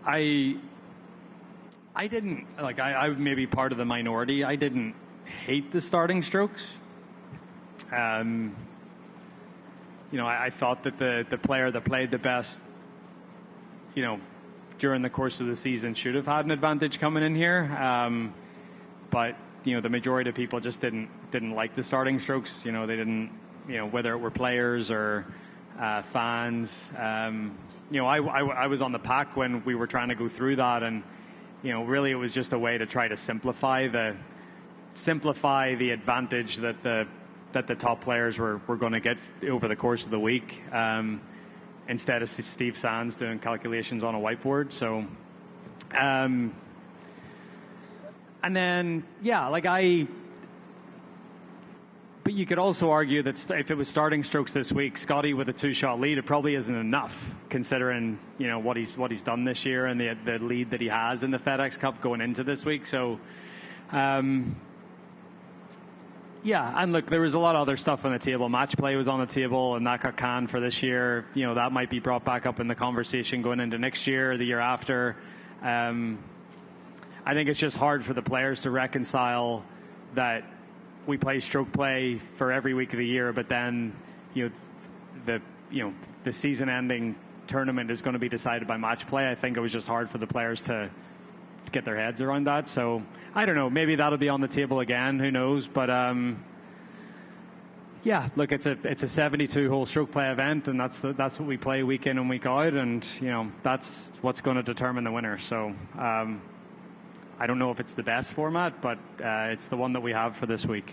I didn't, like, I may be part of the minority. I didn't hate the starting strokes. I thought that the player that played the best, during the course of the season should have had an advantage coming in here. But, the majority of people just didn't like the starting strokes. They didn't, whether it were players or fans. I was on the pack when we were trying to go through that, and really it was just a way to try to simplify the advantage that the top players were going to get over the course of the week, instead of Steve Sands doing calculations on a whiteboard. So, and then but you could also argue that if it was starting strokes this week, Scotty with a 2-shot lead, it probably isn't enough considering what he's done this year and the lead that he has in the FedEx Cup going into this week. So, and look, there was a lot of other stuff on the table. Match play was on the table, and that got canned for this year. That might be brought back up in the conversation going into next year or the year after. I think it's just hard for the players to reconcile that we play stroke play for every week of the year, but then the season-ending tournament is going to be decided by match play. I think it was just hard for the players to get their heads around that. So I don't know. Maybe that'll be on the table again. Who knows? But look, it's a 72-hole stroke play event, and that's what we play week in and week out, and that's what's going to determine the winner. So I don't know if it's the best format, but it's the one that we have for this week.